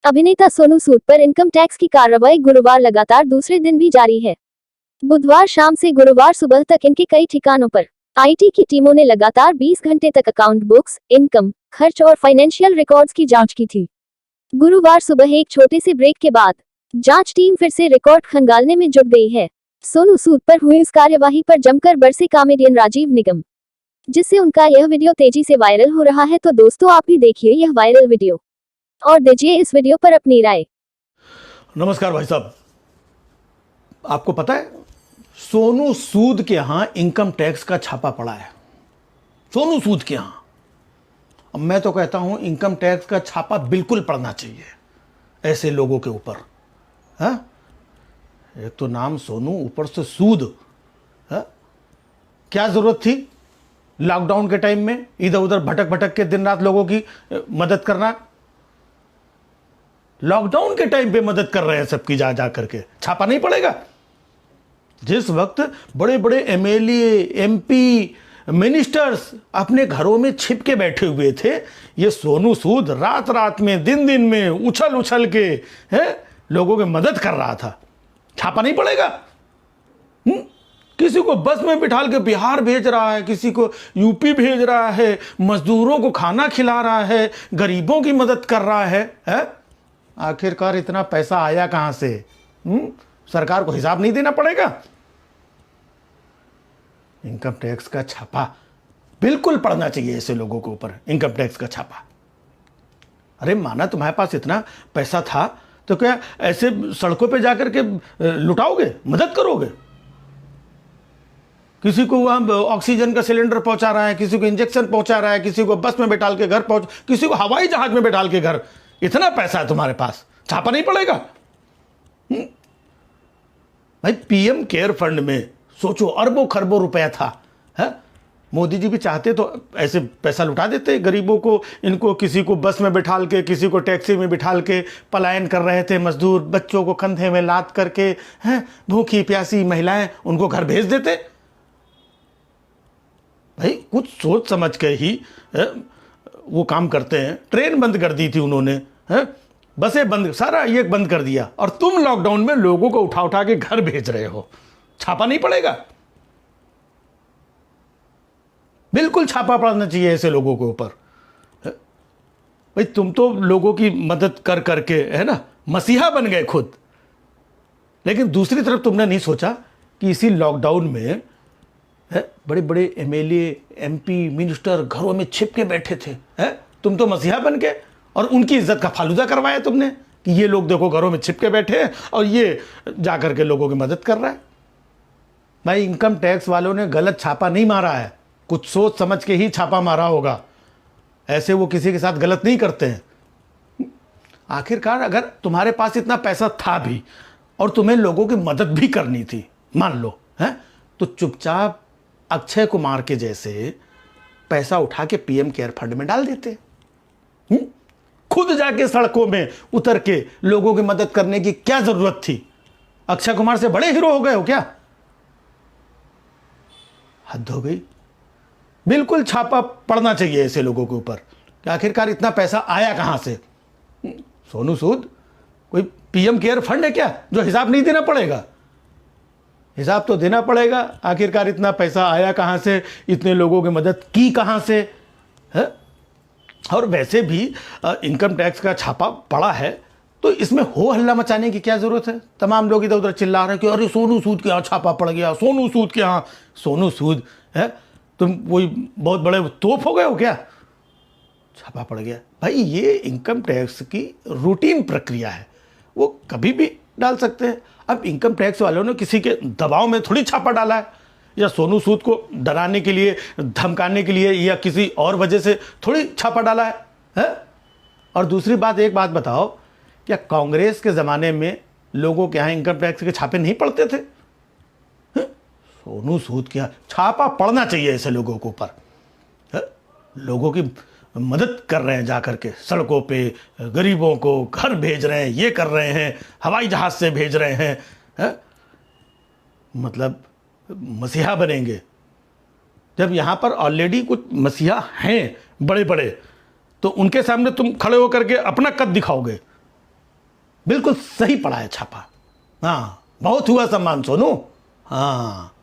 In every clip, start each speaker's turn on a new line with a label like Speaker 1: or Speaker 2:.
Speaker 1: अभिनेता सोनू सूद पर income tax की कार्रवाई गुरुवार लगातार दूसरे दिन भी जारी है। बुधवार शाम से गुरुवार सुबह तक इनके कई ठिकानों पर आईटी की टीमों ने लगातार 20 घंटे तक अकाउंट बुक्स, इनकम, खर्च और फाइनेंशियल रिकॉर्ड्स की जांच की थी। गुरुवार सुबह एक छोटे से ब्रेक के बाद जांच टीम फिर से रिकॉर्ड खंगालने में जुट गई है। सोनू सूद पर हुई इस कार्यवाही पर जमकर बरसे कॉमेडियन राजीव निगम, जिससे उनका यह वीडियो तेजी से वायरल हो रहा है। तो दोस्तों, आप भी देखिए यह वायरल वीडियो और दीजिए इस वीडियो पर अपनी राय।
Speaker 2: नमस्कार भाई साहब, आपको पता है सोनू सूद के यहां इनकम टैक्स का छापा पड़ा है। सोनू सूद के यहां, अब मैं तो कहता हूं इनकम टैक्स का छापा बिल्कुल पड़ना चाहिए ऐसे लोगों के ऊपर। हाँ, एक तो नाम सोनू, ऊपर से सूद। हाँ, क्या जरूरत थी लॉकडाउन के टाइम में इधर उधर भटक भटक के दिन रात लोगों की मदद करना? लॉकडाउन के टाइम पे मदद कर रहे हैं सबकी, जा जा करके छापा नहीं पड़ेगा? जिस वक्त बड़े बड़े एमएलए, एमपी, मिनिस्टर्स अपने घरों में छिप के बैठे हुए थे, ये सोनू सूद रात रात में, दिन दिन में उछल उछल के लोगों की मदद कर रहा था। छापा नहीं पड़ेगा? किसी को बस में बिठाल के बिहार भेज रहा है, किसी को यूपी भेज रहा है, मजदूरों को खाना खिला रहा है, गरीबों की मदद कर रहा है? आखिरकार इतना पैसा आया कहां से? सरकार को हिसाब नहीं देना पड़ेगा? इनकम टैक्स का छापा बिल्कुल पड़ना चाहिए ऐसे लोगों के ऊपर। इनकम टैक्स का छापा। अरे माना तुम्हारे पास इतना पैसा था तो क्या ऐसे सड़कों पे जाकर के लुटाओगे, मदद करोगे? किसी को वहां ऑक्सीजन का सिलेंडर पहुंचा रहा है, किसी को इंजेक्शन पहुंचा रहा है, किसी को बस में बैठाल के घर पहुंच, किसी को हवाई जहाज में बैठाल के घर। इतना पैसा है तुम्हारे पास, छापा नहीं पड़ेगा? भाई पीएम केयर फंड में सोचो अरबों खरबों रुपया था। है? मोदी जी भी चाहते तो ऐसे पैसा लुटा देते गरीबों को। इनको किसी को बस में बिठाल के, किसी को टैक्सी में बिठाल के पलायन कर रहे थे मजदूर, बच्चों को कंधे में लाद करके, हैं भूखी प्यासी महिलाएं, उनको घर भेज देते। भाई कुछ सोच समझ के ही वो काम करते हैं। ट्रेन बंद कर दी थी उन्होंने, है? बसें बंद, सारा ये बंद कर दिया, और तुम लॉकडाउन में लोगों को उठा उठा के घर भेज रहे हो। छापा नहीं पड़ेगा? बिल्कुल छापा पड़ना चाहिए ऐसे लोगों के ऊपर। भाई तुम तो लोगों की मदद कर करके, है ना, मसीहा बन गए खुद। लेकिन दूसरी तरफ तुमने नहीं सोचा कि इसी लॉकडाउन में बड़े बड़े एमएलए, एमपी, मिनिस्टर घरों में छिप के बैठे थे। तुम तो मसीहा बन के, और उनकी इज्जत का फालूदा करवाया तुमने कि ये लोग देखो घरों में छिप के बैठे हैं और ये जाकर के लोगों की मदद कर रहा है। भाई इनकम टैक्स वालों ने गलत छापा नहीं मारा है, कुछ सोच समझ के ही छापा मारा होगा। ऐसे वो किसी के साथ गलत नहीं करते हैं। आखिरकार अगर तुम्हारे पास इतना पैसा था भी और तुम्हें लोगों की मदद भी करनी थी, मान लो, है, तो चुपचाप अक्षय कुमार के जैसे पैसा उठा के पीएम केयर फंड में डाल देते। खुद जाके सड़कों में उतर के लोगों की मदद करने की क्या जरूरत थी? अक्षय कुमार से बड़े हीरो हो गए हो क्या? हद हो गई। बिल्कुल छापा पड़ना चाहिए ऐसे लोगों के ऊपर कि आखिरकार इतना पैसा आया कहां से। सोनू सूद कोई पीएम केयर फंड है क्या जो हिसाब नहीं देना पड़ेगा? हिसाब तो देना पड़ेगा। आखिरकार इतना पैसा आया कहां से, इतने लोगों की मदद की कहां से, है? और वैसे भी इनकम टैक्स का छापा पड़ा है तो इसमें हो हल्ला मचाने की क्या जरूरत है? तमाम लोग इधर उधर चिल्ला रहे हैं कि अरे सोनू सूद के यहाँ छापा पड़ गया, सोनू सूद के यहाँ। सोनू सूद है, तुम कोई बहुत बड़े तोप हो गए हो क्या? छापा पड़ गया। भाई ये इनकम टैक्स की रूटीन प्रक्रिया है, वो कभी भी डाल सकते हैं। अब इनकम टैक्स वालों ने किसी के दबाव में थोड़ी छापा डाला है, या सोनू सूद को डराने के लिए, धमकाने के लिए, या किसी और वजह से थोड़ी छापा डाला है? और दूसरी बात, एक बात बताओ, क्या कांग्रेस के ज़माने में लोगों के यहाँ इनकम टैक्स के छापे नहीं पड़ते थे? सोनू सूद के यहाँ छापा पड़ना चाहिए ऐसे लोगों के ऊपर। लोगों की मदद कर रहे हैं, जाकर के सड़कों पे गरीबों को घर भेज रहे हैं, ये कर रहे हैं, हवाई जहाज से भेज रहे हैं। मतलब मसीहा बनेंगे। जब यहाँ पर ऑलरेडी कुछ मसीहा हैं बड़े बड़े, तो उनके सामने तुम खड़े होकर के अपना कद दिखाओगे? बिल्कुल सही पड़ा है छापा। हाँ, बहुत हुआ सम्मान सोनू। हाँ,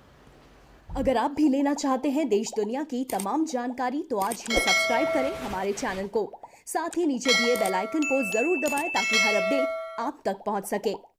Speaker 3: अगर आप भी लेना चाहते हैं देश दुनिया की तमाम जानकारी तो आज ही सब्सक्राइब करें हमारे चैनल को। साथ ही नीचे दिए बेल आइकन को जरूर दबाएं ताकि हर अपडेट आप तक पहुंच सके।